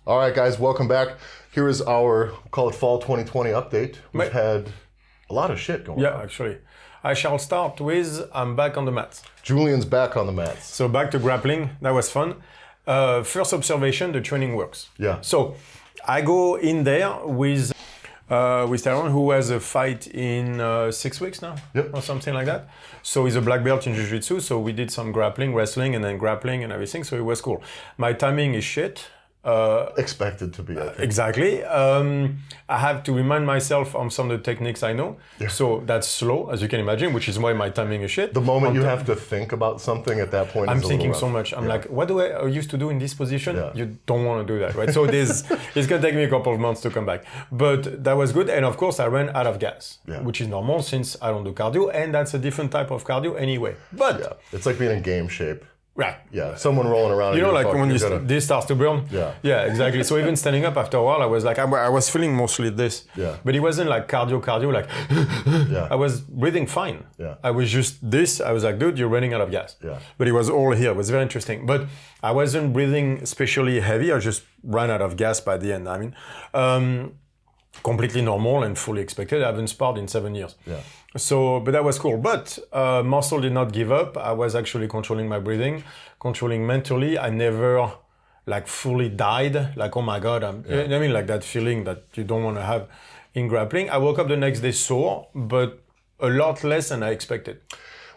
All right, guys, welcome back. Here is our, call it Fall 2020 update. We've had a lot of shit going on. Yeah, actually. I shall start with, I'm back on the mats. Julien's back on the mats. So back to grappling, that was fun. First observation, the training works. Yeah. So I go in there with Tyrone, who has a fight in 6 weeks now, or something like that. So he's a black belt in jiu-jitsu, so we did some grappling, wrestling, and then grappling and everything, so it was cool. My timing is shit. Expected to be, I think. Exactly. I have to remind myself on some of the techniques I know. Yeah. So that's slow, as you can imagine, which is why my timing is shit. The moment you have to think about something at that point, I'm thinking so much. I'm like, what do I used to do in this position? Yeah. You don't want to do that, right? So it's going to take me a couple of months to come back. But that was good. And of course, I ran out of gas, which is normal since I don't do cardio. And that's a different type of cardio anyway. But it's like being in game shape. Right. Yeah. Someone rolling around. You know, like when this starts to burn. Yeah. Yeah, exactly. So even standing up after a while, I was like, I was feeling mostly this. Yeah. But it wasn't like cardio, like, I was breathing fine. Yeah. I was just this. I was like, dude, you're running out of gas. Yeah. But it was all here. It was very interesting. But I wasn't breathing especially heavy. I just ran out of gas by the end. I mean, completely normal and fully expected. I haven't sparred in 7 years. Yeah. So, but that was cool. But muscle did not give up. I was actually controlling my breathing, controlling mentally. I never like fully died. Like, oh my God, I mean, like that feeling that you don't want to have in grappling. I woke up the next day sore, but a lot less than I expected.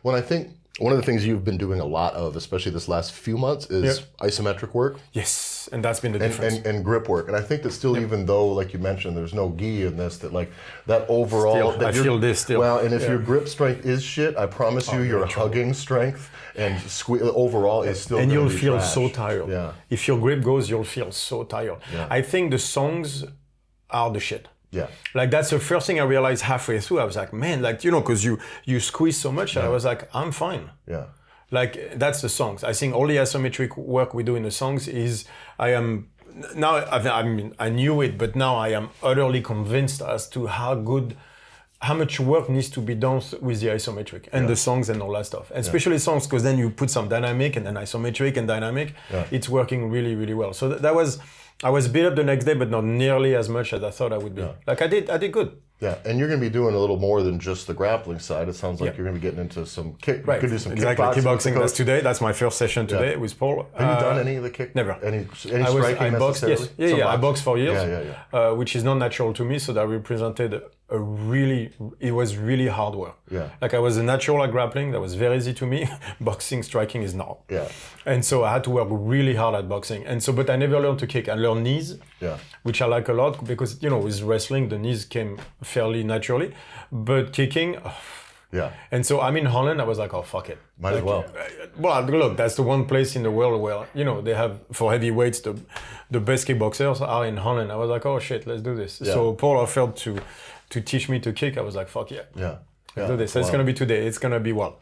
Well, I think one of the things you've been doing a lot of, especially this last few months, is isometric work. Yes, and that's been the difference. And grip work. And I think that still, even though, like you mentioned, there's no gi in this, that like that overall... Still, I feel this still. Well, and if your grip strength is shit, I promise you, your hugging strength and overall is still and you'll feel trash. so tired. Yeah. If your grip goes, you'll feel so tired. Yeah. I think the songs are the shit. Yeah. Like that's the first thing I realized halfway through. I was like, man, like, you know, because you squeeze so much, and I was like, I'm fine. Yeah. Like that's the songs. I think all the isometric work we do in the songs is I knew it, but now I am utterly convinced as to how much work needs to be done with the isometric and the songs and all that stuff. And especially songs, because then you put some dynamic and then isometric and dynamic. Yeah. It's working really, really well. So that was, I was beat up the next day, but not nearly as much as I thought I would be. Yeah. Like I did good. Yeah, and you're going to be doing a little more than just the grappling side. It sounds like you're going to be getting into some kick. Right. You could do some kickboxing. That's today. That's my first session today with Paul. Have you done any of the kick? Never. Any striking I boxed, necessarily? Yes. Yeah. I boxed for years. Which is not natural to me. So that represented it was really hard work. Yeah. Like I was a natural at grappling. That was very easy to me. Boxing, striking is not. Yeah. And so I had to work really hard at boxing. And so, but I never learned to kick. I learned knees, which I like a lot because, you know, with wrestling, the knees came fairly naturally. But kicking, And so I'm in Holland. I was like, oh, fuck it. Might as well. Well, look, that's the one place in the world where, you know, they have, for heavyweights, the best kickboxers are in Holland. I was like, oh, shit, let's do this. Yeah. So Paul offered to teach me to kick. I was like, fuck yeah. Yeah. Let's do this. So it's going to be today. It's going to be well.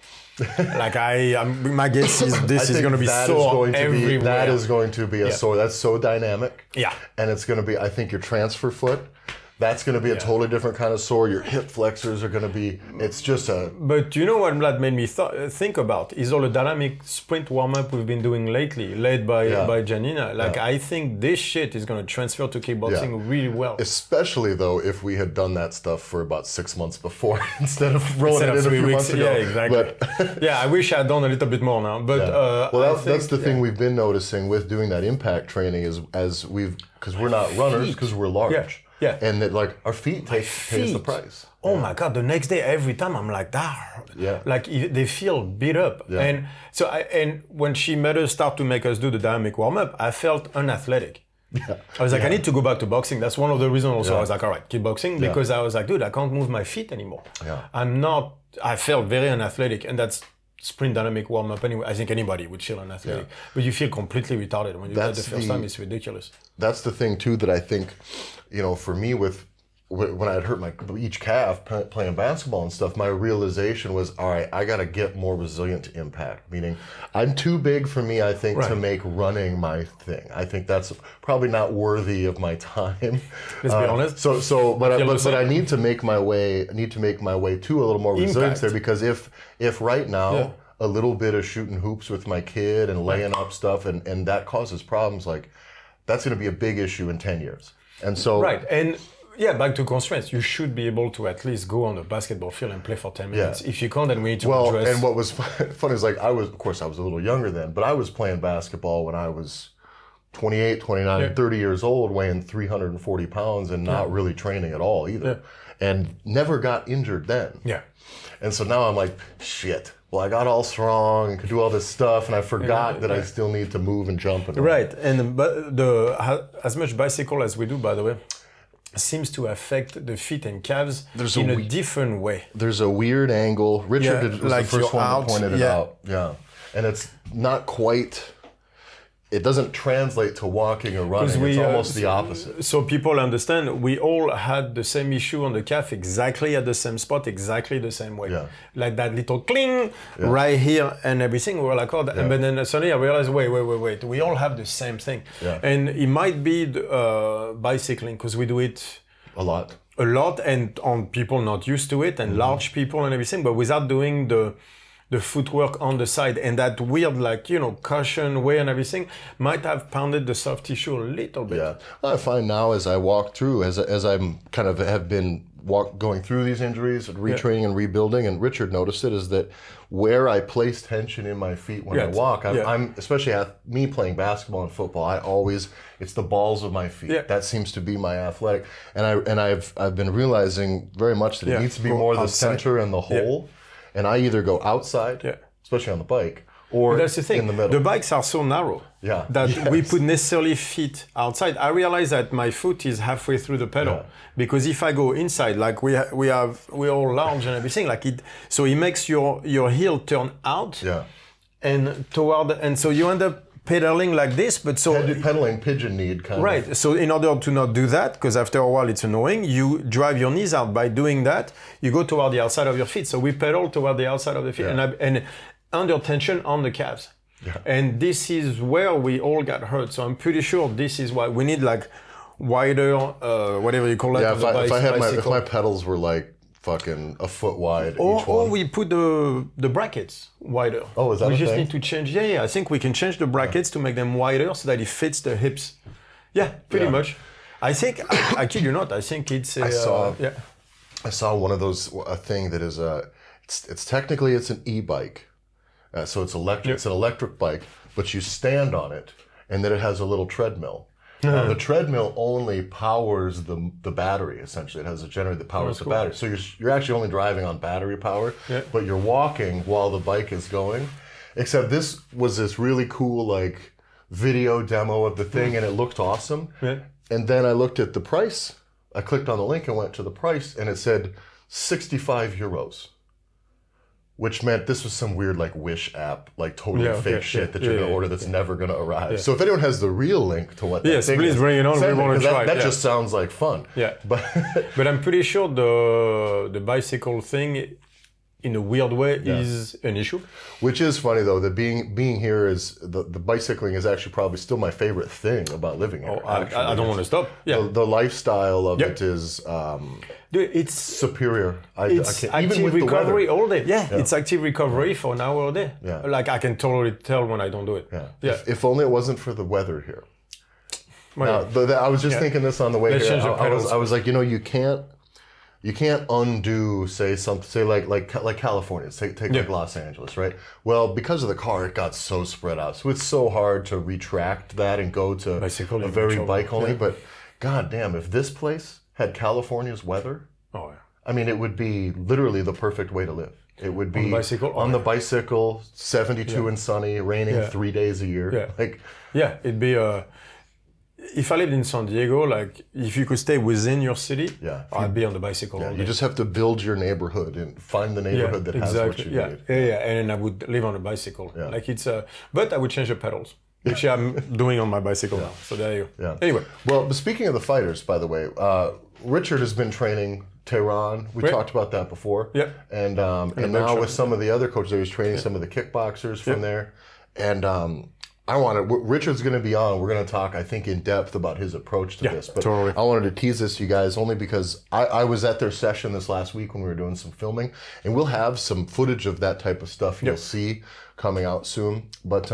Like my guess is this is going to be sore everywhere. That is going to be a sore. That's so dynamic. Yeah. And it's going to be, I think, your transfer foot. That's going to be a totally different kind of sore. Your hip flexors are going to be, it's just a... But you know what that made me think about is all the dynamic sprint warm-up we've been doing lately, led by Janina. Like, I think this shit is going to transfer to kickboxing really well. Especially, though, if we had done that stuff for about 6 months before instead of rolling it in a few months ago. Yeah, exactly. But I wish I had done a little bit more now. But that's the thing we've been noticing with doing that impact training is as we've... Because we're not runners, because we're large. Yeah. And that, like, our feet pays the price. Oh my God, the next day, every time I'm like, like they feel beat up. Yeah. And so when she made us start to make us do the dynamic warm-up, I felt unathletic. Yeah. I was like, I need to go back to boxing. That's one of the reasons also I was like, all right, kickboxing, because I was like, dude, I can't move my feet anymore. Yeah. I felt very unathletic, and that's sprint dynamic warm-up anyway. I think anybody would feel unathletic. Yeah. But you feel completely retarded when you do that the first time. It's ridiculous. That's the thing, too, that I think, you know, for me when I had hurt each calf playing basketball and stuff, my realization was, all right, I got to get more resilient to impact. Meaning, I'm too big for me, I think, to make running my thing. I think that's probably not worthy of my time. Let's be honest. But I need to make my way. To a little more resilience there, because if right now a little bit of shooting hoops with my kid and laying up stuff and that causes problems, like that's going to be a big issue in 10 years. And so... Right. And back to constraints. You should be able to at least go on a basketball field and play for 10 minutes. If you can't, then we need to address... and what was funny is like, I was a little younger then, but I was playing basketball when I was 28, 29, 30 years old, weighing 340 pounds and not really training at all either. And never got injured then. Yeah. And so now I'm like, shit. Well, I got all strong and could do all this stuff, and I forgot that I still need to move and jump. And right. And as much bicycle as we do, by the way, seems to affect the feet and calves in a different way. There's a weird angle. Richard was the first one that pointed it out. Yeah. And it's not quite... It doesn't translate to walking or running. It's almost the opposite. So people understand, we all had the same issue on the calf exactly at the same spot, exactly the same way. Yeah. Like that little cling right here and everything. We were like, oh, but then suddenly I realized, wait. We all have the same thing. Yeah. And it might be bicycling because we do it a lot and on people not used to it and large people and everything, but without doing the footwork on the side, and that weird, cushion way and everything might have pounded the soft tissue a little bit. Yeah, I find now as I walk through, as I'm kind of have been going through these injuries, retraining and rebuilding, and Richard noticed it, is that where I place tension in my feet when I walk, I'm especially me playing basketball and football, it's the balls of my feet. Yeah. That seems to be my athletic, and I've been realizing very much that it needs to be more the center and the hole. And I either go outside, especially on the bike, or that's the thing. In the middle. The bikes are so narrow that we put necessarily feet outside. I realize that my foot is halfway through the pedal because if I go inside, like we're all large and everything, so it makes your heel turn out and toward, and so you end up pedaling like this, but so pedaling pigeon-kneed kind of. Right. So in order to not do that, because after a while it's annoying, you drive your knees out. By doing that, you go toward the outside of your feet. So we pedal toward the outside of the feet and under tension on the calves. Yeah. And this is where we all got hurt. So I'm pretty sure this is why we need wider, whatever you call it. Yeah. If my pedals were fucking a foot wide each one. Or we put the brackets wider. Oh, is that we just need to change. Yeah. I think we can change the brackets to make them wider so that it fits the hips. Yeah, pretty much. I think, I kid you not, I think it's I saw one of those, a thing that is it's technically it's an e-bike. So it's electric. It's an electric bike, but you stand on it and then it has a little treadmill. Now, the treadmill only powers the battery, essentially. It has a generator that powers the battery. So you're actually only driving on battery power, but you're walking while the bike is going. Except this was this really cool, video demo of the thing, and it looked awesome. Yeah. And then I looked at the price. I clicked on the link and went to the price, and it said 65 euros. Which meant this was some weird Wish app, totally fake shit that you're going to order that's never going to arrive. Yeah. So if anyone has the real link to what that thing please is, bring it on. We want to try. That just sounds like fun. Yeah, but I'm pretty sure the bicycle thing, in a weird way, is an issue. Which is funny though, that being here is the bicycling is actually probably still my favorite thing about living here. I don't want to stop. Yeah, the lifestyle of it is. It's superior. It's active recovery all day. Yeah, it's active recovery for an hour a day. Yeah. I can totally tell when I don't do it. Yeah. If only it wasn't for the weather here. Now, I was just thinking this on the way here. I was like, you can't undo say like California. Take Los Angeles, right? Well, because of the car, it got so spread out. So it's so hard to retract that and go to a very bike only. Yeah. But god damn, if this place had California's weather, I mean, it would be literally the perfect way to live. It would be on the bicycle, 72 and sunny, raining 3 days a year. Yeah. It'd be if I lived in San Diego, if you could stay within your city, I'd be on the bicycle. Yeah, you just have to build your neighborhood and find the neighborhood that has what you need. Yeah, and I would live on a bicycle. Yeah. But I would change the pedals, which I'm doing on my bicycle now. So there you go. Yeah. Anyway. Well, speaking of the fighters, by the way, Richard has been training Tehran. We talked about that before. Yeah. And now with some of the other coaches, he was training some of the kickboxers from there. And Richard's going to be on. We're going to talk, I think, in depth about his approach to this. But totally. I wanted to tease this to you guys only because I was at their session this last week when we were doing some filming. And we'll have some footage of that type of stuff you'll see coming out soon. But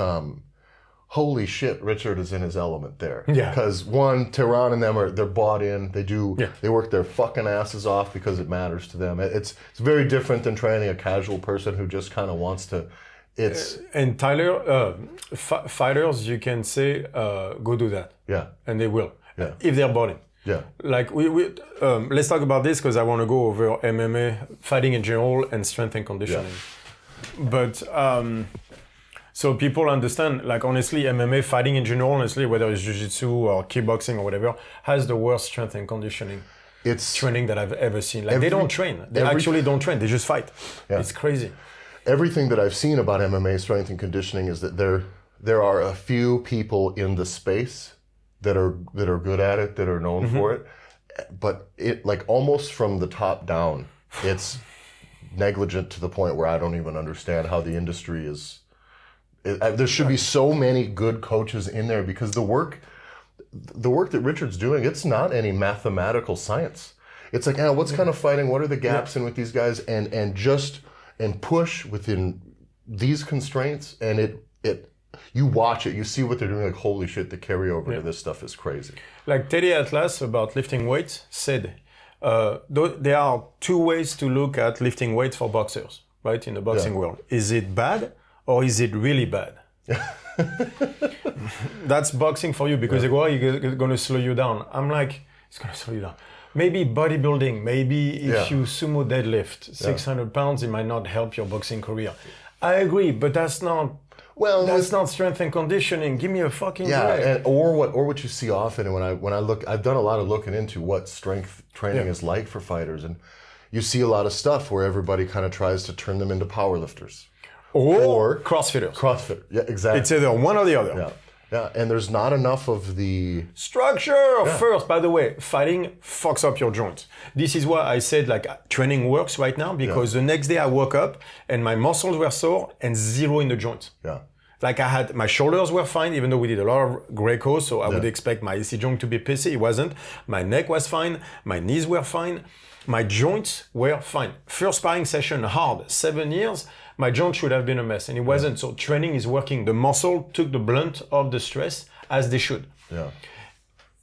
holy shit, Richard is in his element there. Yeah. Because one, Tehran and them they're bought in. They work their fucking asses off because it matters to them. It's very different than training a casual person who just kind of wants to. And Tyler, fighters, you can say, go do that. Yeah. And they will. Yeah. If they're bought in. Yeah. Like let's talk about this because I want to go over MMA, fighting in general, and strength and conditioning. Yeah. But so people understand, like honestly, MMA, fighting in general, honestly, whether it's jiu-jitsu or kickboxing or whatever, has the worst strength and conditioning training that I've ever seen. Like they don't train. They actually don't train. They just fight. Yeah. It's crazy. Everything that I've seen about MMA strength and conditioning is that there are a few people in the space that are good at it, that are known for it, but it like almost from the top down, it's negligent to the point where I don't even understand how the industry is. There should be so many good coaches in there because the work that Richard's doing, it's not any mathematical science. It's like, what's kind of fighting? What are the gaps in with these guys? And push within these constraints, and it you watch it, you see what they're doing, like holy shit, the carryover to this stuff is crazy. Like Teddy Atlas about lifting weights said, there are two ways to look at lifting weights for boxers, right, in the boxing world. Is it bad or is it really bad? That's boxing for you because they go, you're going to slow you down. I'm like, it's going to slow you down. Maybe bodybuilding, maybe if you sumo deadlift 600 pounds, it might not help your boxing career. I agree, but that's not strength and conditioning. Give me a fucking break. Or what you see often, and when I look, I've done a lot of looking into what strength training is like for fighters, and you see a lot of stuff where everybody kind of tries to turn them into powerlifters. Or CrossFitters. CrossFit, yeah, exactly. It's either one or the other. Yeah, and there's not enough of the structure first. By the way, fighting fucks up your joints. This is why I said like training works right now because the next day I woke up and my muscles were sore and zero in the joints. Yeah. Like I had, my shoulders were fine, even though we did a lot of Greco, so I would expect my AC joint to be pissy. It wasn't. My neck was fine. My knees were fine. My joints were fine. First sparring session, hard, 7 years. My joint should have been a mess, and it wasn't. So training is working. The muscle took the brunt of the stress as they should. Yeah.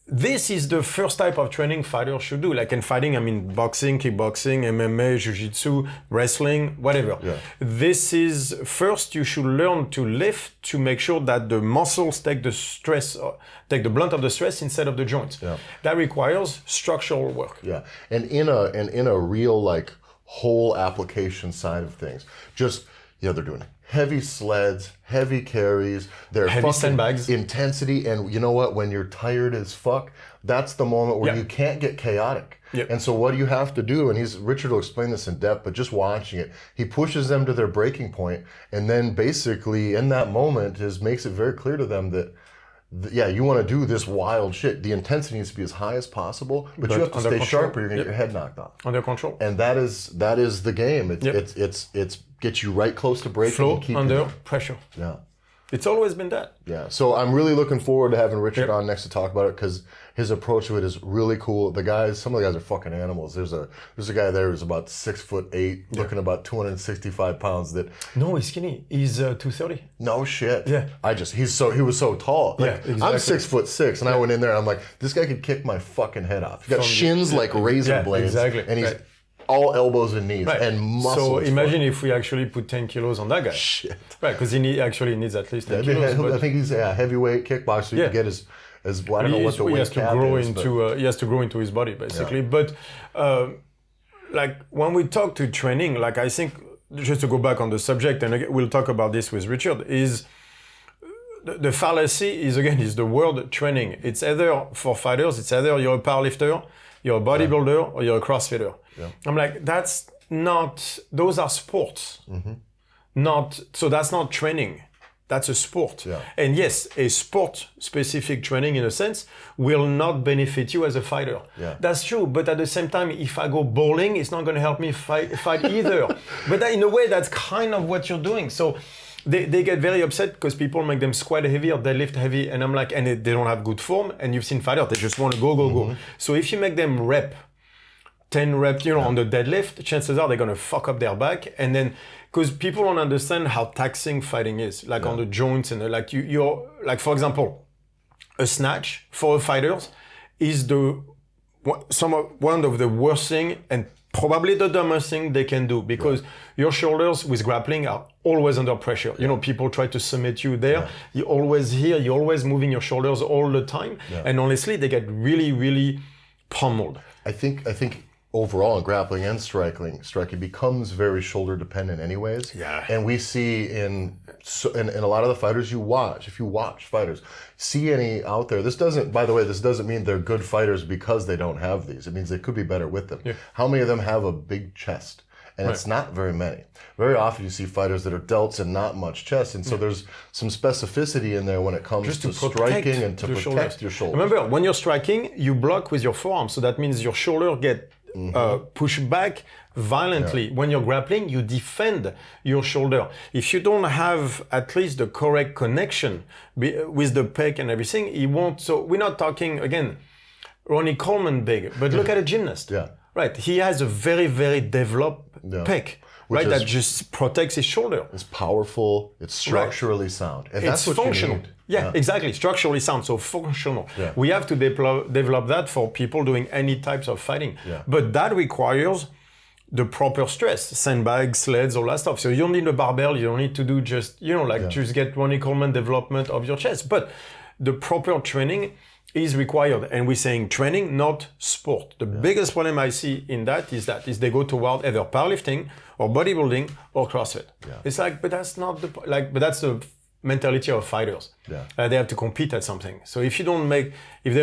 This is the first type of training fighters should do. Like in fighting, I mean boxing, kickboxing, MMA, jiu-jitsu, wrestling, whatever. Yeah. This is, first you should learn to lift to make sure that the muscles take the brunt of the stress instead of the joints. Yeah. That requires structural work. Yeah, and in a real like whole application side of things, they're doing heavy sleds, heavy carries, they're heavy sandbags, intensity, and you know what? When you're tired as fuck, that's the moment where you can't get chaotic. Yep. And so what do you have to do? And Richard will explain this in depth, but just watching it, he pushes them to their breaking point, and then basically in that moment makes it very clear to them that you want to do this wild shit. The intensity needs to be as high as possible, but you have to stay sharp or you're going to get your head knocked off. Under control. And that is the game. It's gets you right close to breaking. Flow and keep under pressure. Yeah. It's always been that. Yeah. So I'm really looking forward to having Richard on next to talk about it because his approach to it is really cool. Some of the guys are fucking animals. There's a guy there who's about 6'8", looking about 265 pounds. No, he's skinny. He's 230. No shit. Yeah. He was so tall. Like, exactly. I'm 6'6", and I went in there and I'm like, this guy could kick my fucking head off. He's got shins like razor blades. Exactly. And he's all elbows and knees and muscles. So imagine if we actually put 10 kilos on that guy. Shit. Right, because he actually needs at least 10 kilos. I think he's a heavyweight kickboxer. So you can get his I don't know what the weight cap is. He has to grow into his body, basically. Yeah. But like when we talk to training, like I think, just to go back on the subject, and we'll talk about this with Richard, is the fallacy is the word training. It's either, for fighters, it's either you're a powerlifter, you're a bodybuilder, or you're a CrossFitter. Yeah. I'm like, that's not, those are sports. Mm-hmm. So that's not training. That's a sport. Yeah. And yes, a sport-specific training, in a sense, will not benefit you as a fighter. Yeah. That's true. But at the same time, if I go bowling, it's not going to help me fight either. But in a way, that's kind of what you're doing. So they get very upset because people make them squat heavy or deadlift heavy. And I'm like, and they don't have good form. And you've seen fighters, they just want to go. So if you make them rep 10 reps, on the deadlift, chances are they're going to fuck up their back. And then, because people don't understand how taxing fighting is, like on the joints and like you're like, for example, a snatch for fighters is one of the worst thing and probably the dumbest thing they can do, because your shoulders with grappling are always under pressure. You know, people try to submit you there. Yeah. You're always here. You're always moving your shoulders all the time. Yeah. And honestly, they get really, really pummeled. I think overall in grappling and striking becomes very shoulder dependent anyways. Yeah. And we see in a lot of the fighters if you watch fighters, see any out there. This doesn't mean they're good fighters because they don't have these. It means they could be better with them. Yeah. How many of them have a big chest? And it's not very many. Very often you see fighters that are delts and not much chest. And so there's some specificity in there when it comes to striking and to protect your shoulders. Remember, when you're striking, you block with your forearm. So that means your shoulder get pushed back violently. Yeah. When you're grappling, you defend your shoulder. If you don't have at least the correct connection with the pec and everything, it won't. So we're not talking, again, Ronnie Coleman big, but look at a gymnast. Yeah. Right. He has a very, very developed pec, right? That just protects his shoulder. It's powerful. It's structurally sound. And it's that's what functional. you need. Yeah, exactly. Structurally sound, so functional. Yeah. We have to develop that for people doing any types of fighting. Yeah. But that requires the proper stress, sandbags, sleds, all that stuff. So you don't need a barbell. You don't need to do just, just get Ronnie Coleman development of your chest. But the proper training is required. And we're saying training, not sport. The biggest problem I see in that is they go toward either powerlifting or bodybuilding or CrossFit. Yeah. It's like, but that's not but that's the mentality of fighters. Yeah. They have to compete at something. So if they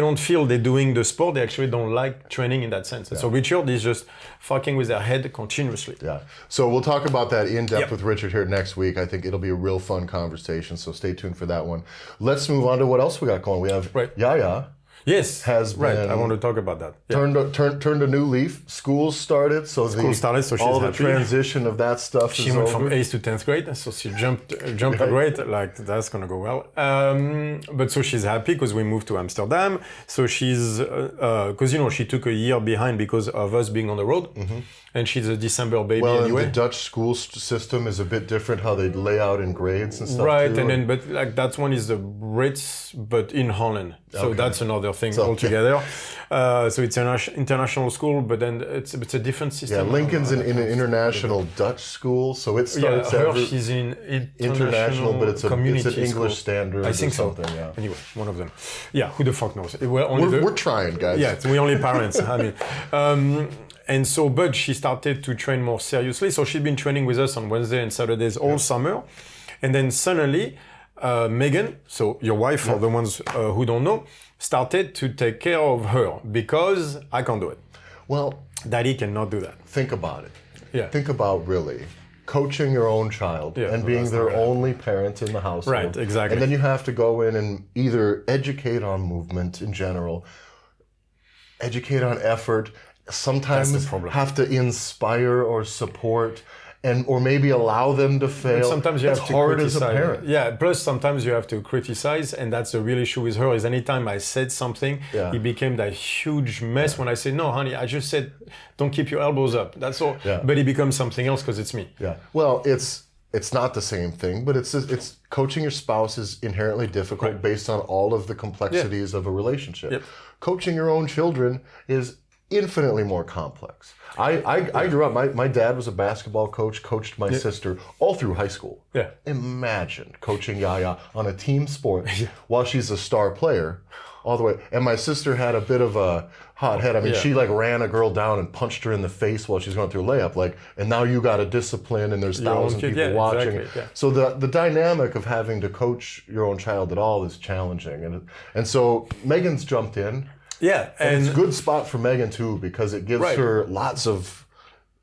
don't feel they're doing the sport, they actually don't like training in that sense. Yeah. So Richard is just fucking with their head continuously. Yeah. So we'll talk about that in depth with Richard here next week. I think it'll be a real fun conversation. So stay tuned for that one. Let's move on to what else we got going. We have Yaya. Yes, has been I want to talk about that. Yeah. Turned a new leaf. School started, so she's all the happy. Transition of that stuff. She went from 8th to 10th grade, so she jumped a grade. Like that's gonna go well. But so she's happy because we moved to Amsterdam. So she's because she took a year behind because of us being on the road. Mm-hmm. And she's a December baby anyway. The Dutch school system is a bit different, how they lay out in grades and stuff. Right, too, but like that one is the Brits, but in Holland. So that's another thing altogether. So it's an international school, but then it's a different system. Yeah, Lincoln's in an international Dutch school, so it starts she's in international, but it's an English school. standard. I think so. Yeah. Anyway, one of them. Yeah, who the fuck knows? We're trying, guys. Yeah, we're only parents. I mean. And so, but she started to train more seriously. So she'd been training with us on Wednesday and Saturdays all summer. And then suddenly, Megan, so your wife, for the ones who don't know, started to take care of her because I can't do it. Well, Daddy cannot do that. Think about it. Yeah. Think about really coaching your own child and being their only parent in the household. Right, exactly. And then you have to go in and either educate on movement in general, educate on effort, sometimes have to inspire or support or maybe allow them to fail. But sometimes you have to hard criticize. As a parent. Yeah, plus sometimes you have to criticize, and that's the real issue with her is anytime I said something, it became that huge mess when I said, no, honey, I just said, don't keep your elbows up. That's all. Yeah. But it becomes something else because it's me. Yeah. Well, it's not the same thing, but it's coaching your spouse is inherently difficult based on all of the complexities of a relationship. Yep. Coaching your own children is infinitely more complex. I grew up, my dad was a basketball coach, coached my sister all through high school. Yeah. Imagine coaching Yaya on a team sport while she's a star player all the way. And my sister had a bit of a hot head. I mean, she ran a girl down and punched her in the face while she's going through layup. And now you got to discipline and there's thousands of people watching. Exactly, yeah. So the dynamic of having to coach your own child at all is challenging. And so Megan's jumped in. Yeah, and it's a good spot for Megan too because it gives her lots of.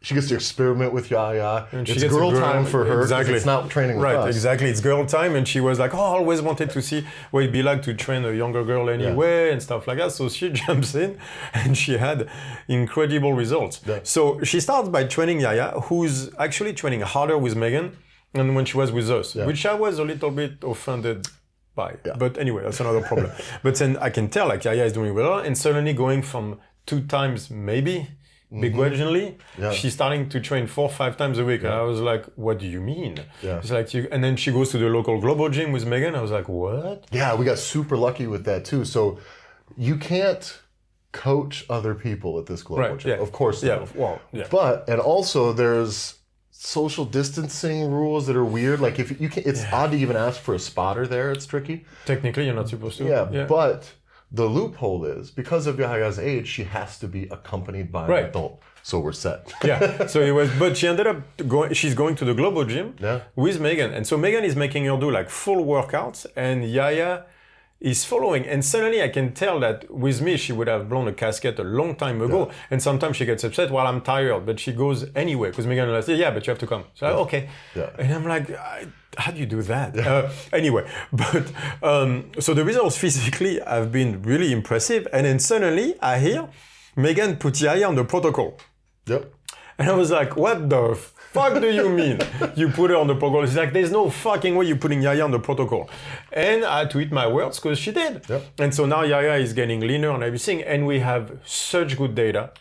She gets to experiment with Yaya. It's girl time for her. Exactly, it's not training with us. Right, exactly. It's girl time, and she was like, "Oh, I always wanted to see what it'd be like to train a younger girl anyway, and stuff like that." So she jumps in, and she had incredible results. Yeah. So she starts by training Yaya, who's actually training harder with Megan than when she was with us, which I was a little bit offended by. Yeah. But anyway, that's another problem. But then I can tell Yaya is doing well, and suddenly going from 2 times maybe begrudgingly. She's starting to train 4 or 5 times a week. And I was like, what do you mean? It's like and then she goes to the local Globo gym with Megan. I was like, what? Yeah, we got super lucky with that too. So you can't coach other people at this Globo gym. Of course not. But, and also there's social distancing rules that are weird. Like if you can, it's odd to even ask for a spotter there. It's tricky. Technically, you're not supposed to. But the loophole is because of Yahaya's age, she has to be accompanied by an adult. So we're set. So it was, but she ended up going. She's going to the Globo gym with Megan, and so Megan is making her do like full workouts, and Yaya is following. And suddenly I can tell that with me, she would have blown a casket a long time ago. And sometimes she gets upset, well, I'm tired, but she goes anyway. Because Megan will say, but you have to come. So like, okay. And I'm like, how do you do that? Anyway, but so the results physically have been really impressive. And then suddenly I hear Megan put Yaya on the protocol. And I was like, what the fuck do you mean you put her on the protocol? She's like, there's no fucking way you're putting Yaya on the protocol. And I had to eat my words because she did. And so now Yaya is getting leaner and everything. And we have such good data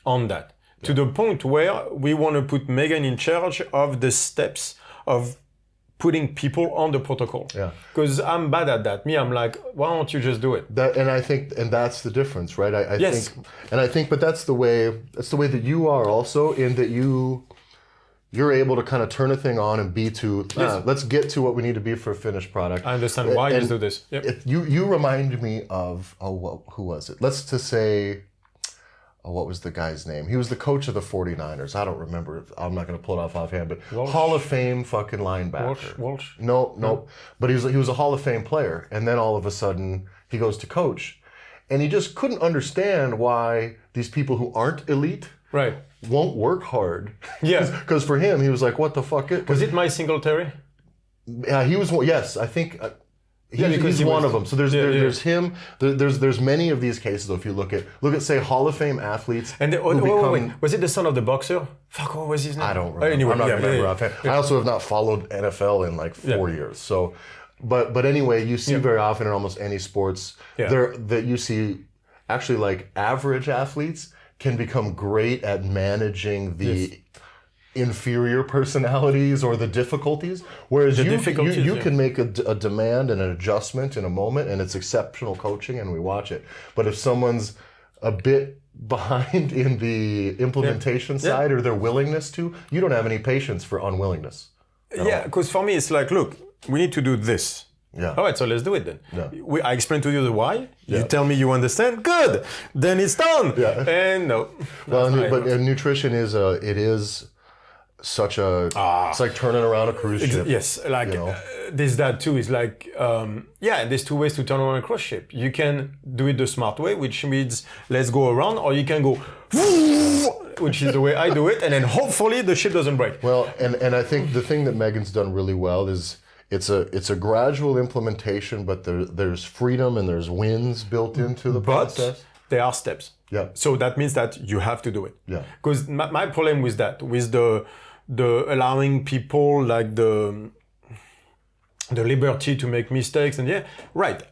on that. To the point where we want to put Megan in charge of the steps of putting people on the protocol. Because I'm bad at that. Me, I'm like, why don't you just do it? And I think, and that's the difference, right? I think, but that's the way that you are also, in that you're able to kind of turn a thing on and be to, let's get to what we need to be for a finished product. I understand why you do this. You remind me of, who was it? Let's just say, what was the guy's name? He was the coach of the 49ers. I don't remember. I'm not going to pull it off offhand, but Walsh. Hall of Fame fucking linebacker. Walsh? No. But he was a Hall of Fame player. And then all of a sudden he goes to coach. And he just couldn't understand why these people who aren't elite won't work hard. Because for him, he was like, what the fuck? Was it my Singletary? Yeah, he was, yes, I think... he's one of them. So there's him. There's many of these cases. If you look at say Hall of Fame athletes. And wait, was it the son of the boxer? Fuck, what was his name? I don't remember. Anyway, I'm not going to remember offhand. I also have not followed NFL in like 4 years. So, but anyway, you see very often in almost any sports there that you see actually like average athletes can become great at managing the inferior personalities or the difficulties, whereas you can make a demand and an adjustment in a moment, and it's exceptional coaching and we watch it. But if someone's a bit behind in the implementation side or their willingness to, you don't have any patience for unwillingness. Because for me it's like, look, we need to do this. All right, so let's do it then. I explain to you the why. You tell me you understand. Good. Then it's done. And no. Well, but nutrition is such a it's like turning around a cruise ship. Yes, like there's that too. It's like there's 2 ways to turn around a cruise ship. You can do it the smart way, which means let's go around, or you can go which is the way I do it, and then hopefully the ship doesn't break. Well, and I think the thing that Megan's done really well is it's a gradual implementation, but there's freedom and there's wins built into the process. There are steps. So that means that you have to do it. Because my problem with that, with the allowing people like the liberty to make mistakes and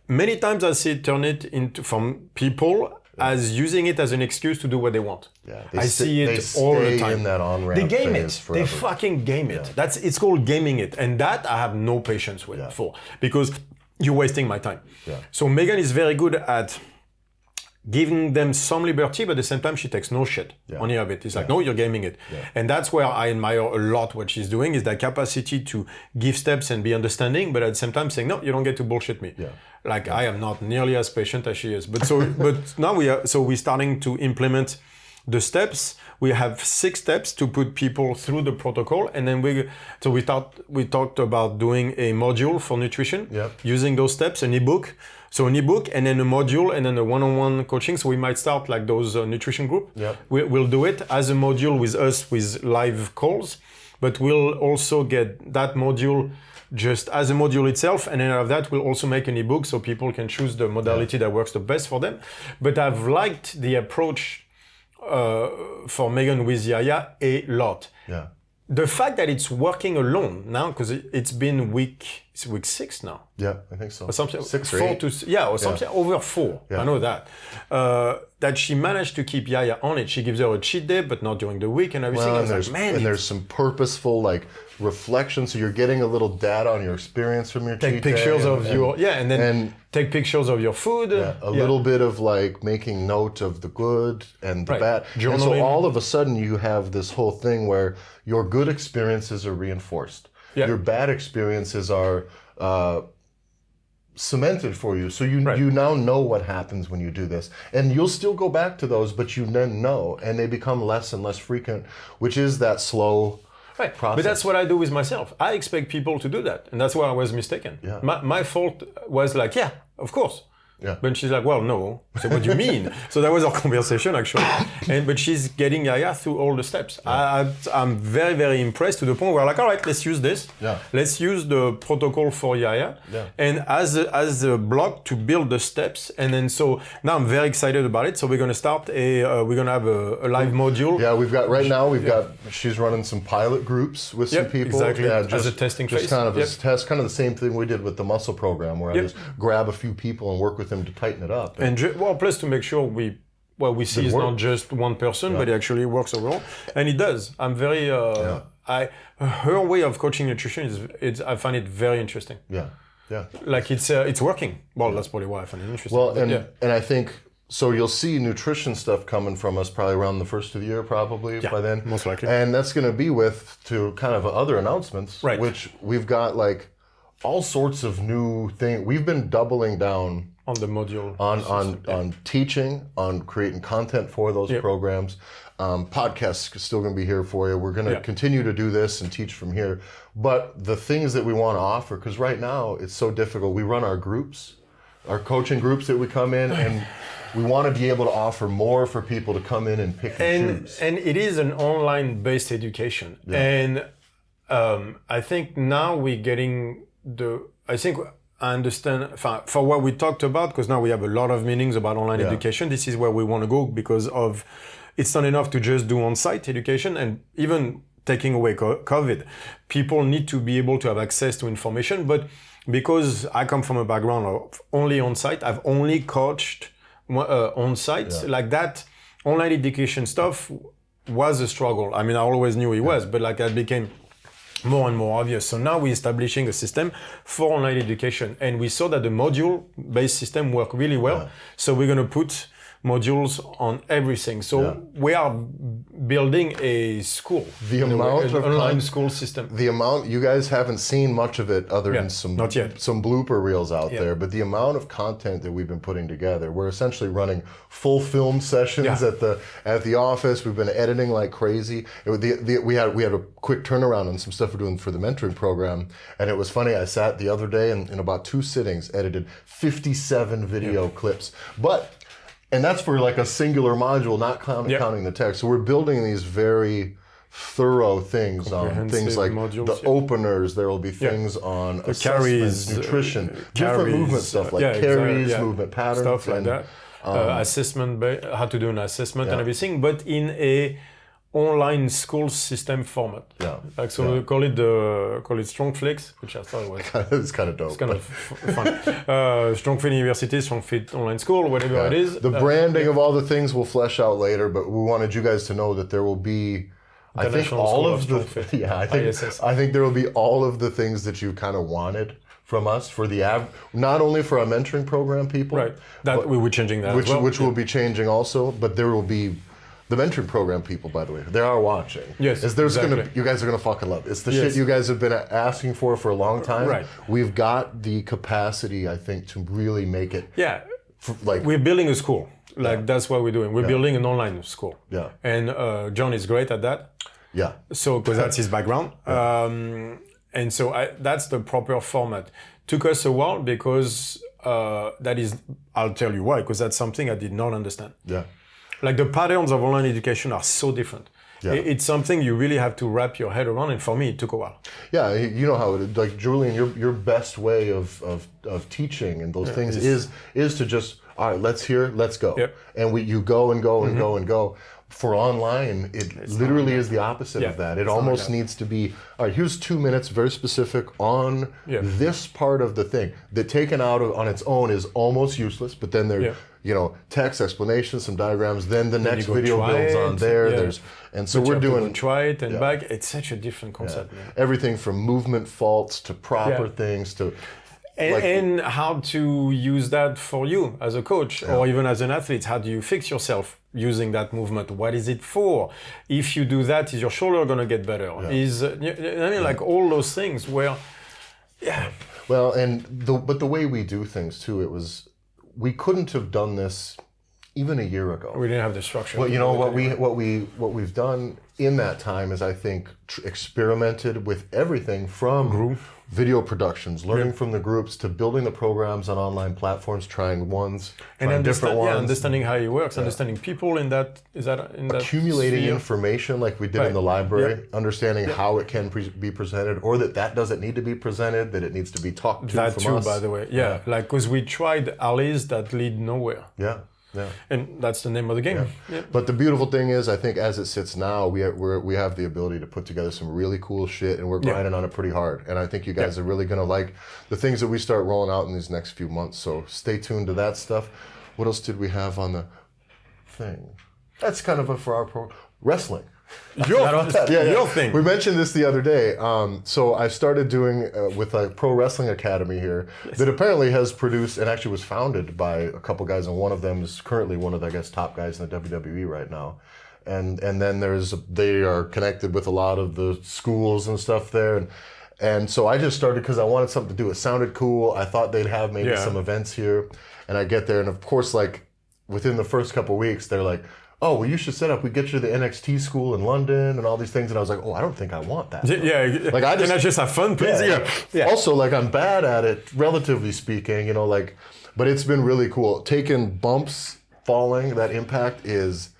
many times I see it turn it into from people as using it as an excuse to do what they want. I see it all the time. In that on-ramp they game it. Forever. They fucking game it. It's called gaming it, and that I have no patience with for, because you're wasting my time. So Megan is very good at giving them some liberty, but at the same time, she takes no shit on any of it. It's like, no, you're gaming it. And that's where I admire a lot what she's doing, is that capacity to give steps and be understanding, but at the same time saying, no, you don't get to bullshit me. I am not nearly as patient as she is. But now we're starting to implement the steps. We have 6 steps to put people through the protocol. And then we talked about doing a module for nutrition, using those steps, an ebook. So an ebook and then a module and then a one-on-one coaching. So we might start like those nutrition group. We'll do it as a module with us with live calls, but we'll also get that module just as a module itself. And then out of that, we'll also make an ebook so people can choose the modality that works the best for them. But I've liked the approach for Megan with Yaya a lot. The fact that it's working alone now, because it's been week it's week 6 now. Yeah, I think so. Or something, 6 or 8. Something over 4. Yeah. I know that. That she managed to keep Yaya on it. She gives her a cheat day, but not during the week and everything. Well, and there's some purposeful like reflection, so you're getting a little data on your experience from your take pictures of your and then take pictures of your food. A little bit of like making note of the good and the bad. Journaling. And so all of a sudden you have this whole thing where your good experiences are reinforced. Yeah. Your bad experiences are cemented for you. So you now know what happens when you do this. And you'll still go back to those, but you then know, and they become less and less frequent, which is that slow process. But that's what I do with myself. I expect people to do that. And that's where I was mistaken. Yeah. My fault was like, yeah, of course. Yeah. But she's like, well, no. So what do you mean? So that was our conversation, actually. But she's getting Yaya through all the steps. Yeah. I'm very, very impressed to the point where we're like, all right, let's use this. Yeah. Let's use the protocol for Yaya. Yeah. And as a block to build the steps. And then so now I'm very excited about it. So we're going to start we're going to have a live module. Yeah, we've got, she's running some pilot groups with some people. Exactly. Yeah, as a testing phase. Just kind of a test, kind of the same thing we did with the muscle program, where I just grab a few people and work with them to tighten it up. And plus to make sure we see it's not just one person, but it actually works overall. And it does. I'm very, her way of coaching nutrition I find it very interesting. Yeah. Yeah. Like it's working. Well, that's probably why I find it interesting. Well, and I think, so you'll see nutrition stuff coming from us probably around the first of the year, probably by then. Most likely. And that's going to be to kind of other announcements, which we've got like all sorts of new things. We've been doubling down on the module, on teaching, on creating content for those programs. Podcasts are still going to be here for you. We're going to continue to do this and teach from here. But the things that we want to offer, because right now it's so difficult. We run our groups, our coaching groups that we come in, and we want to be able to offer more for people to come in and pick and choose. And it is an online-based education. Yeah. And I think now we're getting I understand for what we talked about, because now we have a lot of meetings about online education. This is where we want to go, because it's not enough to just do on-site education, and even taking away COVID, people need to be able to have access to information. But because I come from a background of only on-site, I've only coached on-site, like that online education stuff was a struggle. I mean, I always knew it was, but like that became more and more obvious. So now we're establishing a system for online education, and we saw that the module-based system worked really well. Yeah. So we're going to put modules on everything. So we are building a school, an online school system. The amount, you guys haven't seen much of it other than some blooper reels out there, but the amount of content that we've been putting together, we're essentially running full film sessions at the office. We've been editing like crazy. We had a quick turnaround on some stuff we're doing for the mentoring program, and it was funny. I sat the other day and in about 2 sittings edited 57 video clips, and that's for like a singular module, not counting the text. So we're building these very thorough things on things like modules, the openers. There will be things on the carries, nutrition, different movement stuff like carries, movement patterns, stuff like that. Assessment, how to do an assessment and everything, but in a online school system format. Like we call it StrongFlex, which I thought was it's kind of dope. It's kind of fun. StrongFit University, StrongFit Online School, whatever it is. The branding of all the things we'll flesh out later, but we wanted you guys to know that there will be I think there will be all of the things that you kind of wanted from us for not only for our mentoring program people. Right. We were changing that which will be changing also, but there will be the mentoring program people, by the way, they are watching. Yes, you guys are gonna fucking love it. It's the shit you guys have been asking for a long time. Right. We've got the capacity, I think, to really make it. Yeah. We're building a school. That's what we're doing. We're building an online school. Yeah. And John is great at that. Yeah. So, because that's his background. And so that's the proper format. Took us a while because I'll tell you why, because that's something I did not understand. Yeah. Like the patterns of online education are so different. Yeah. It's something you really have to wrap your head around, and for me, it took a while. Yeah, you know how it is. Like Julien, your best way of teaching and those things is to just, all right, let's go. Yep. And you go and go and go and go. For online, it's literally is the opposite of that. It almost needs to be, all right, here's 2 minutes, very specific on this part of the thing that taken out on its own is almost useless, but then there, text, explanations, some diagrams, then the next video builds on there. And so we're doing try it and back. It's such a different concept. Man. Everything from movement faults to proper things to... And how to use that for you as a coach or even as an athlete. How do you fix yourself using that movement? What is it for? If you do that, is your shoulder going to get better? Like all those things where, Well, but the way we do things too, we couldn't have done this even a year ago. We didn't have the structure. Well, what we've done in that time is, I think, experimented with everything from video productions, learning from the groups, to building the programs on online platforms, trying different ones. Understanding how it works, understanding people in that. Accumulating information like we did in the library, understanding how it can be presented, or that doesn't need to be presented, that it needs to be talked to that from too, us. by the way. Like, because we tried alleys that lead nowhere. Yeah. And that's the name of the game. But the beautiful thing is, I think as it sits now, we have the ability to put together some really cool shit, and we're grinding on it pretty hard. And I think you guys are really going to like the things that we start rolling out in these next few months. So stay tuned to that stuff. What else did we have on the thing? That's kind of for our wrestling. Your thing. We mentioned this the other day. So I started doing with a pro wrestling academy here that apparently has produced and actually was founded by a couple guys, and one of them is currently one of the, top guys in the WWE right now. And then they are connected with a lot of the schools and stuff there. And so I just started because I wanted something to do. It sounded cool. I thought they'd have maybe some events here. And I get there, and of course, like within the first couple of weeks, they're like, oh, well, you should set up. We get you to the NXT school in London and all these things. And I was like, oh, I don't think I want that. Like can I just have fun, please? Also, like, I'm bad at it, relatively speaking. But it's been really cool. Taking bumps, falling, that impact is.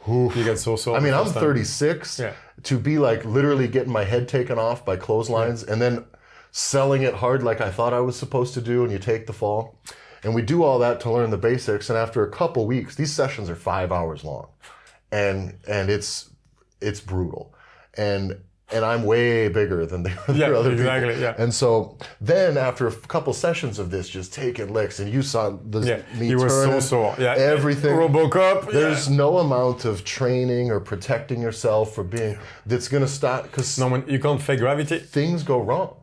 You get so sore. I mean, I'm 36. To be like literally getting my head taken off by clotheslines and then selling it hard like I thought I was supposed to do, and you take the fall. And we do all that to learn the basics. And after a couple weeks, these sessions are 5 hours long, and it's brutal. And I'm way bigger than the other people. And so then after a couple sessions of this, just taking licks, and you saw me you were turning, so sore. Everything. RoboCop. There's no amount of training or protecting yourself for that's going to stop, because you can't fake gravity. Things go wrong.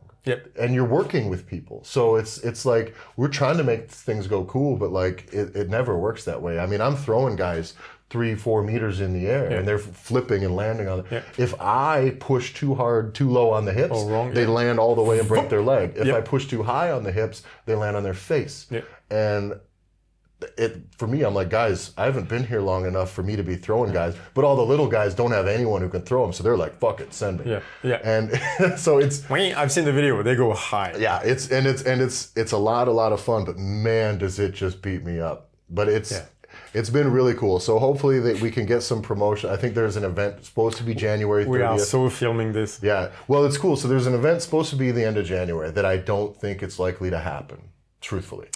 And you're working with people. So it's like we're trying to make things go cool, but like it never works that way. I mean, I'm throwing guys 3-4 meters in the air and they're flipping and landing on it. If I push too hard, too low on the hips, they land all the way and break their leg. If I push too high on the hips, they land on their face. And for me, I'm like, guys, I haven't been here long enough for me to be throwing guys, but all the little guys don't have anyone who can throw them, so they're like, fuck it, send me. And so it's. I've seen the video. They go high. It's a lot of fun, but man, does it just beat me up. But it's been really cool. So hopefully that we can get some promotion. I think there's an event supposed to be January 30th. We are so filming this. Yeah. Well, it's cool. So there's an event supposed to be the end of January that I don't think it's likely to happen, truthfully.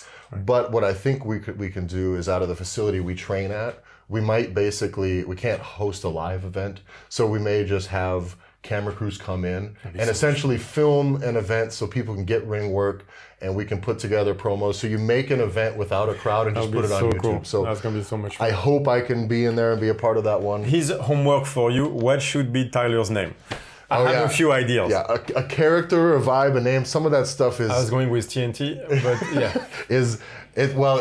But what I think we can do is, out of the facility we train at, we can't host a live event, so we may just have camera crews come in and essentially film an event so people can get ring work, and we can put together promos. So you make an event without a crowd and just put it on YouTube. Cool. So that's gonna be so much fun. I hope I can be in there and be a part of that one. His homework for you: what should be Tyler's name? I have a few ideas. Yeah, a character, a vibe, a name. Some of that stuff is. I was going with TNT, but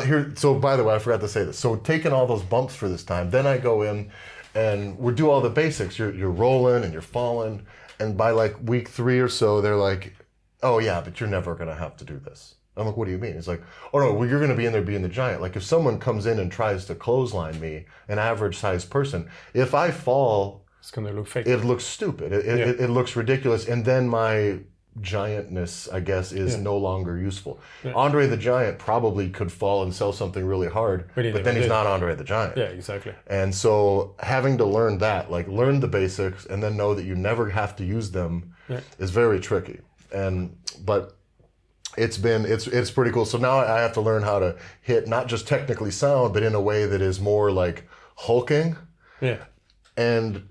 here. So by the way, I forgot to say this. So taking all those bumps for this time, then I go in, and we do all the basics. You're rolling and you're falling, and by like week 3 or so, they're like, "Oh yeah, but you're never gonna have to do this." I'm like, "What do you mean?" He's like, "Oh no, well, you're gonna be in there being the giant. Like if someone comes in and tries to clothesline me, an average sized person, if I fall." It's going to look fake. It looks stupid. It looks ridiculous. And then my giantness, I guess, is no longer useful. Andre the Giant probably could fall and sell something really hard, but then he's not Andre the Giant. Yeah, exactly. And so having to learn that, like learn the basics and then know that you never have to use them is very tricky. But it's pretty cool. So now I have to learn how to hit not just technically sound, but in a way that is more like hulking. Yeah. And,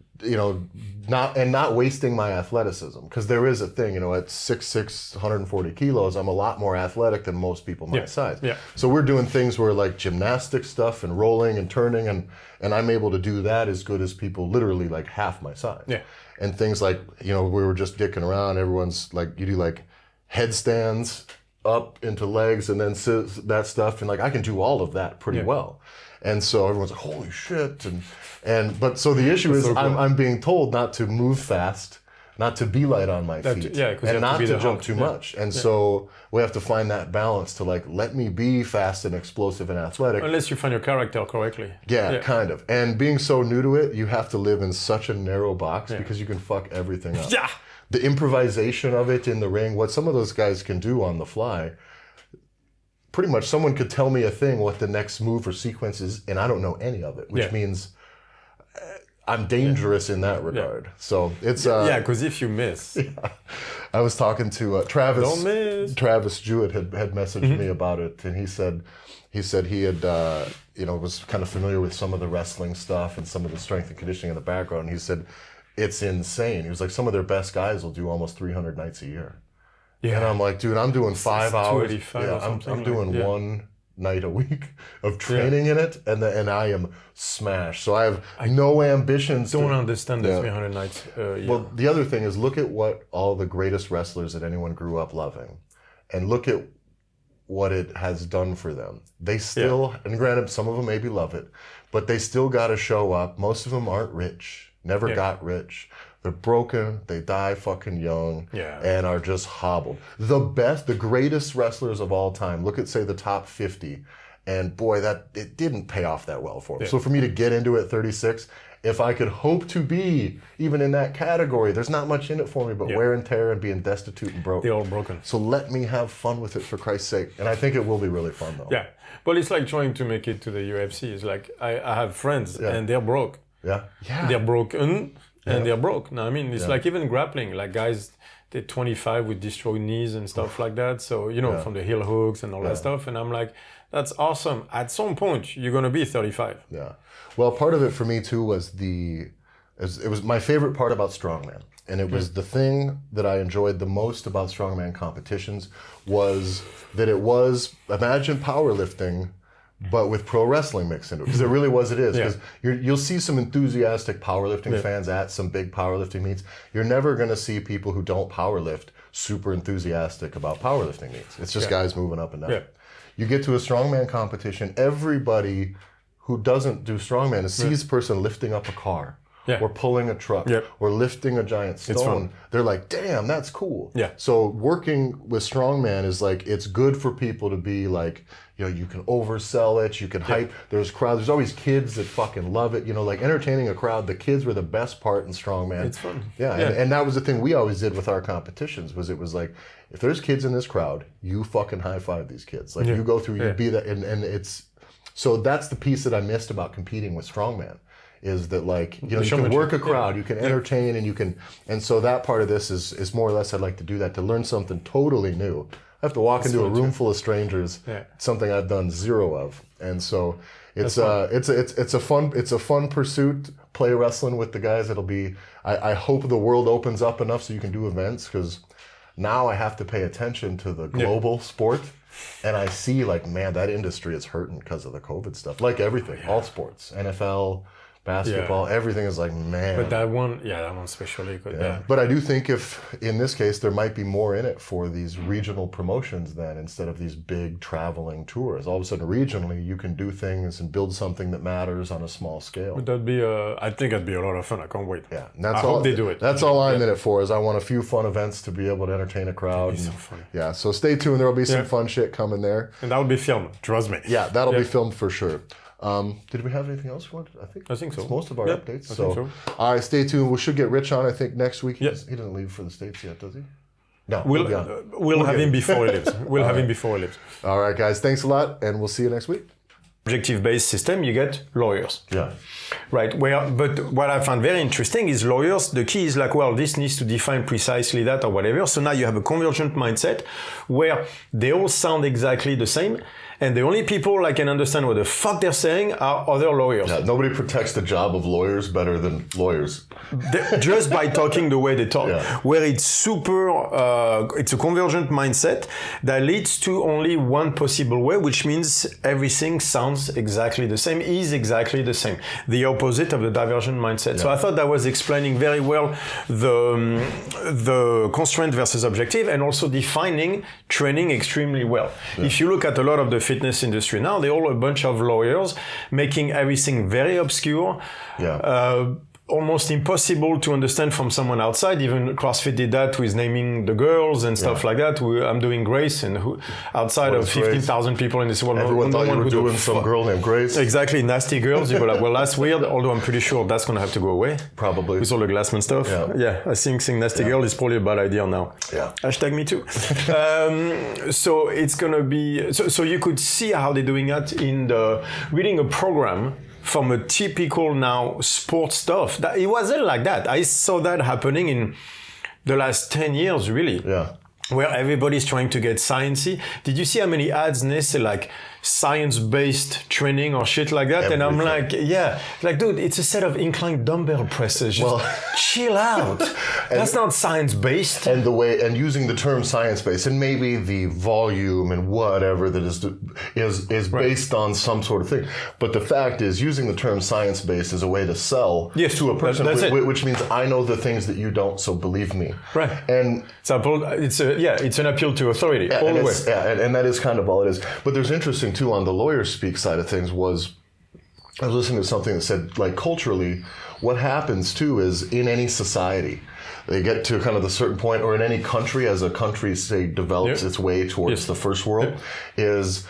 not wasting my athleticism. Because there is a thing, at 6'6", 140 kilos, I'm a lot more athletic than most people my size. Yeah. So we're doing things where like gymnastic stuff and rolling and turning, and I'm able to do that as good as people literally like half my size. Yeah. And things like, we were just dicking around, everyone's like, you do like headstands up into legs and then that stuff, and like I can do all of that pretty well. And so everyone's like, holy shit. But so the issue is so cool. I'm being told not to move fast, not to be light on my feet, and not to jump too much. And so we have to find that balance to like, let me be fast and explosive and athletic. Unless you find your character correctly. Yeah, kind of. And being so new to it, you have to live in such a narrow box because you can fuck everything up. Yeah. The improvisation of it in the ring, what some of those guys can do on the fly, pretty much someone could tell me a thing, what the next move or sequence is, and I don't know any of it, which means I'm dangerous in that regard. So it's... because if you miss... I was talking to Travis. Don't miss. Travis Jewett had messaged me about it, and he said he had, was kind of familiar with some of the wrestling stuff and some of the strength and conditioning in the background, and he said, it's insane. He was like, some of their best guys will do almost 300 nights a year. Yeah. And I'm like, dude, I'm doing 5 hours. I'm doing one night a week of training in it, and I am smashed. So I have no ambitions. Don't understand the 300 nights. Well, the other thing is, look at what all the greatest wrestlers that anyone grew up loving, and look at what it has done for them. They still, and granted, some of them maybe love it, but they still got to show up. Most of them aren't rich. Never got rich. They're broken. They die fucking young and are just hobbled. The greatest wrestlers of all time, look at, say, the top 50, and boy, it didn't pay off that well for them. So for me to get into it at 36, if I could hope to be even in that category, there's not much in it for me but wear and tear and being destitute and broke. They're all broken. So let me have fun with it, for Christ's sake. And I think it will be really fun, though. Yeah. Well, it's like trying to make it to the UFC. It's like I have friends and they're broke. Yeah. They're broken and they're broke. No, I mean, it's like even grappling, like guys, they're 25 with destroyed knees and stuff like that. So, from the heel hooks and all that stuff. And I'm like, that's awesome. At some point, you're going to be 35. Yeah. Well, part of it for me too was it was my favorite part about strongman. And it was the thing that I enjoyed the most about strongman competitions was that it was, imagine powerlifting, but with pro wrestling mixed into it, because it really was. It is, because you'll see some enthusiastic powerlifting fans at some big powerlifting meets. You're never going to see people who don't powerlift super enthusiastic about powerlifting meets. It's just guys moving up and down. You get to a strongman competition, everybody who doesn't do strongman sees a person lifting up a car. Or pulling a truck, or lifting a giant stone. They're like, damn, that's cool. So working with strongman is like, it's good for people to be like, you can oversell it, you can hype. There's crowds. There's always kids that fucking love it. Like entertaining a crowd. The kids were the best part in strongman. It's fun. And that was the thing we always did with our competitions. It was like, if there's kids in this crowd, you fucking high five these kids. Like you go through, you be that, and it's. So that's the piece that I missed about competing with strongman. Is that like, you can work a crowd, you can entertain, and you can, and so that part of this is more or less, I'd like to do that, to learn something totally new. I have to walk into a room full of strangers, something I've done zero of, and so it's a fun pursuit. Play wrestling with the guys. It'll be. I hope the world opens up enough so you can do events, because now I have to pay attention to the global sport. And I see like, man, that industry is hurting because of the COVID stuff. Like everything, all sports, NFL, basketball, everything is like, man. But that one especially good. But I do think if, in this case, there might be more in it for these regional promotions then, instead of these big traveling tours. All of a sudden, regionally, you can do things and build something that matters on a small scale. Would that be I think it'd be a lot of fun. I can't wait. Yeah, and I hope they do it. That's all I'm in it for, is I want a few fun events to be able to entertain a crowd. That'd be so funny. Yeah, so stay tuned. There will be some fun shit coming there. And that'll be filmed, trust me. Yeah, that'll be filmed for sure. Did we have anything else we wanted? I think so. It's most of our updates. I think so. All right, stay tuned. We should get Rich on, I think, next week. He doesn't leave for the States yet, does he? No. We'll have him before he leaves. We'll have him before he leaves. All right, guys. Thanks a lot, and we'll see you next week. objective-based system, you get lawyers. Yeah. Right. But what I found very interesting is lawyers, the key is like, well, this needs to define precisely that or whatever. So now you have a convergent mindset where they all sound exactly the same. And the only people I can understand what the fuck they're saying are other lawyers. Yeah, nobody protects the job of lawyers better than lawyers. Just by talking the way they talk. Yeah. Where it's it's a convergent mindset that leads to only one possible way, which means everything sounds exactly the same, is exactly the same. The opposite of the divergent mindset. Yeah. So I thought that was explaining very well the constraint versus objective and also defining training extremely well. Yeah. If you look at a lot of the fitness industry now, they're all a bunch of lawyers making everything very obscure. Yeah. Almost impossible to understand from someone outside. Even CrossFit did that with naming the girls and stuff like that. I'm doing Grace, and outside of 15,000 people in this world, everyone thought you were doing some girl named Grace. Exactly, nasty girls. You go like, well, that's weird. Although I'm pretty sure that's gonna have to go away. Probably with all the Glassman stuff. Yeah, I think saying nasty girl is probably a bad idea now. Yeah. Hashtag me too. So it's gonna be. So you could see how they're doing that in reading a program. From a typical now sports stuff. It wasn't like that. I saw that happening in the last 10 years, really. Yeah. Where everybody's trying to get sciencey. Did you see how many ads they say like science-based training or shit like that? Everything. And I'm like, yeah. Like, dude, it's a set of inclined dumbbell presses. Just chill out. That's not science-based. And using the term science-based and maybe the volume and whatever that is based on some sort of thing. But the fact is using the term science-based is a way to sell to a person, which means I know the things that you don't, so believe me. Right. And it's an appeal to authority. Yeah, and that is kind of all it is. But there's interesting too on the lawyer speak side of things I was listening to something that said like culturally what happens too is in any society they get to kind of the certain point or in any country as a country say develops its way towards the first world is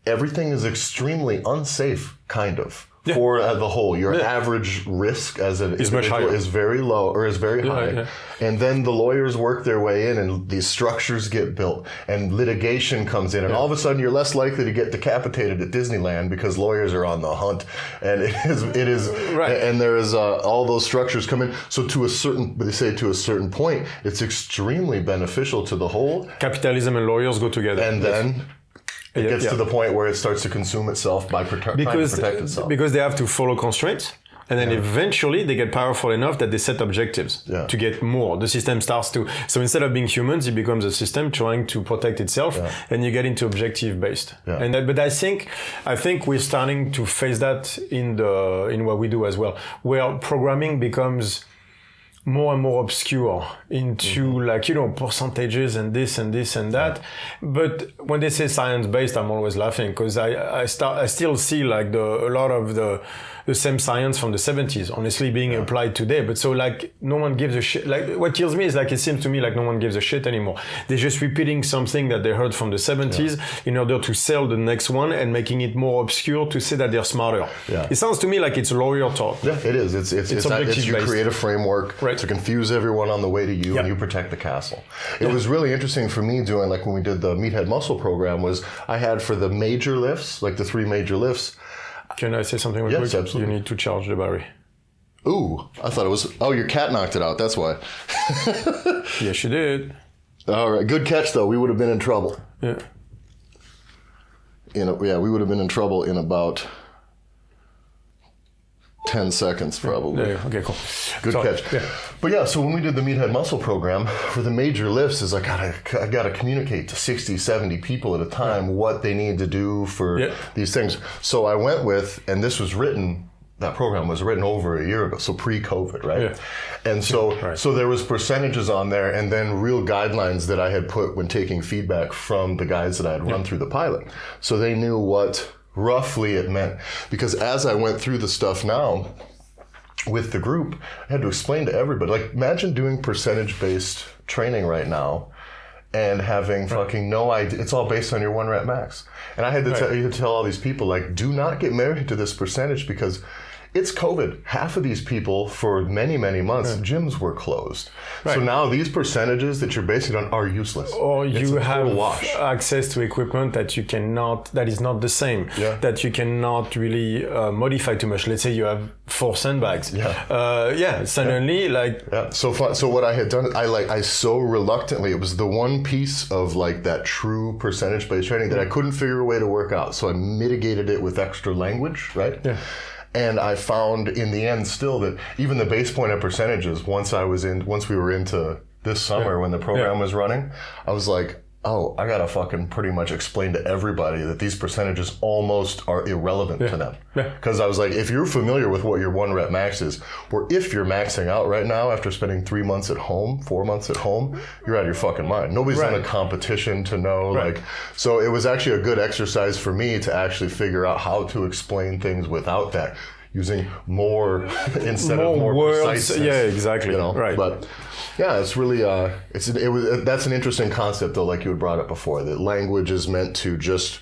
everything is extremely unsafe kind of. For the whole, your average risk as an individual is very low or is very high. Yeah. And then the lawyers work their way in and these structures get built and litigation comes in and all of a sudden you're less likely to get decapitated at Disneyland because lawyers are on the hunt and it is and there is all those structures come in. So they say to a certain point, it's extremely beneficial to the whole. Capitalism and lawyers go together. And then it gets to the point where it starts to consume itself by trying to protect itself. Because they have to follow constraints. And then eventually they get powerful enough that they set objectives to get more. The system starts to... So instead of being humans, it becomes a system trying to protect itself and you get into objective-based. Yeah. But I think we're starting to face that in what we do as well, where programming becomes... more and more obscure into percentages and this and this and that. But when they say science-based, I'm always laughing because I still see like a lot of the same science from the 70s, honestly, being applied today. But so like no one gives a shit. Like what kills me is like it seems to me like no one gives a shit anymore. They're just repeating something that they heard from the 70s in order to sell the next one and making it more obscure to say that they're smarter. Yeah. It sounds to me like it's lawyer talk. Yeah, it is. It's you create a framework to confuse everyone on the way to you and you protect the castle. It was really interesting for me doing like when we did the Meathead muscle program was I had for the major lifts, like the 3 major lifts. Can I say something real quick? Yes, absolutely. You need to charge the battery. Ooh, I thought it was... Oh, your cat knocked it out. That's why. Yes, she did. All right. Good catch, though. We would have been in trouble. Yeah. We would have been in trouble in about 10 seconds, probably. Yeah. Okay, cool. Good catch. Yeah. But so when we did the Meathead muscle program, for the major lifts, is I gotta communicate to 60, 70 people at a time what they need to do for these things. So I went with, and this was written, that program was written over a year ago, so pre-COVID, right? Yeah. And so there was percentages on there and then real guidelines that I had put when taking feedback from the guys that I had run through the pilot. So they knew what roughly it meant. Because as I went through the stuff now with the group, I had to explain to everybody, like imagine doing percentage-based training right now and having fucking no idea. It's all based on your 1 rep max. And I had to tell all these people, like, do not get married to this percentage because it's COVID. Half of these people, for many, many months, gyms were closed. Right. So now these percentages that you're basing on are useless. Or you have access to equipment that is not the same, that you cannot really modify too much. Let's say you have 4 sandbags. Suddenly, So what I had done, I so reluctantly, it was the one piece of like that true percentage-based training that I couldn't figure a way to work out. So I mitigated it with extra language, right? Yeah. And I found in the end still that even the base point of percentages, once we were into this summer when the program was running, I was like, oh, I gotta fucking pretty much explain to everybody that these percentages almost are irrelevant to them. Because I was like, if you're familiar with what your 1 rep max is, or if you're maxing out right now after spending 3 months at home, 4 months at home, you're out of your fucking mind. Nobody's done a competition to know, so it was actually a good exercise for me to actually figure out how to explain things without that, using more instead of more words. Yeah, exactly. You know? Right. But yeah, it's really that's an interesting concept though, like you had brought up before, that language is meant to just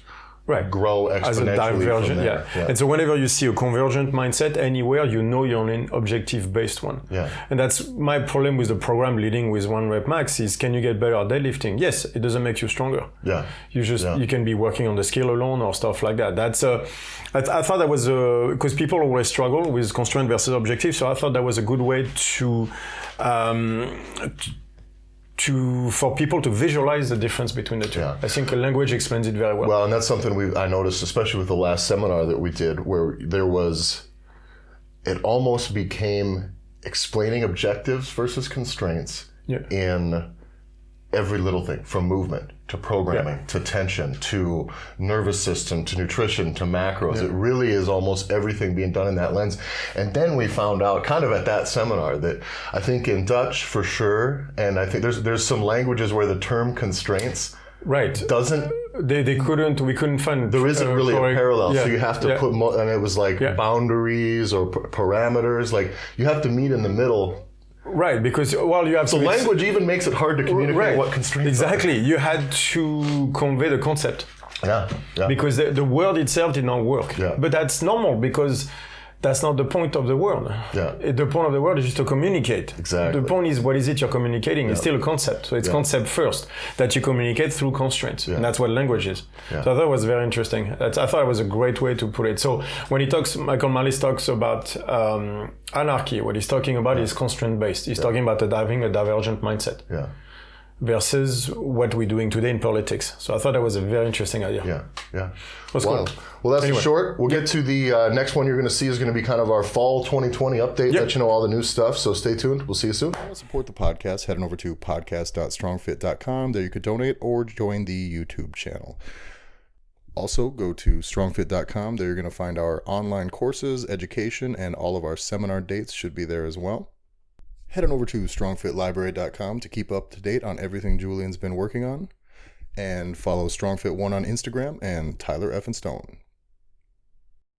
grow exponentially as a divergent, from there. And so whenever you see a convergent mindset anywhere, you know you're on an objective-based one. Yeah. And that's my problem with the program leading with 1 rep max is, can you get better at deadlifting? Yes, it doesn't make you stronger. Yeah. You can be working on the skill alone or stuff like that. I thought that was because people always struggle with constraint versus objective, so I thought that was a good way for people to visualize the difference between the two. Yeah. I think language explains it very well. Well, and that's something I noticed, especially with the last seminar that we did, where it almost became explaining objectives versus constraints in every little thing, from movement to programming to tension to nervous system to nutrition to macros. It really is almost everything being done in that lens. And then we found out kind of at that seminar that I think in Dutch for sure, and I think there's some languages where the term constraints doesn't we couldn't find there isn't really a parallel, so you have to put and it was like boundaries or parameters, like you have to meet in the middle. Right, because you have language even makes it hard to communicate what constraints are. Exactly, you had to convey the concept. Yeah. Because the word itself did not work. Yeah. But that's normal because that's not the point of the word. Yeah. The point of the word is just to communicate. Exactly. The point is, what is it you're communicating? It's still a concept. So it's concept first that you communicate through constraints. Yeah. And that's what language is. Yeah. So I thought it was very interesting. I thought it was a great way to put it. So when Michael Marlis talks about anarchy, what he's talking about is constraint-based. He's talking about having a divergent mindset. Yeah. Versus what we're doing today in politics. So I thought that was a very interesting idea. Yeah. Cool. Well, that's short. We'll get to the next one you're going to see is going to be kind of our fall 2020 update, let you know all the new stuff. So stay tuned. We'll see you soon. To support the podcast, head on over to podcast.strongfit.com. There you could donate or join the YouTube channel. Also, go to strongfit.com. There you're going to find our online courses, education, and all of our seminar dates should be there as well. Head on over to strongfitlibrary.com to keep up to date on everything Julien's been working on. And follow StrongFit1 on Instagram and Tyler F. and Stone.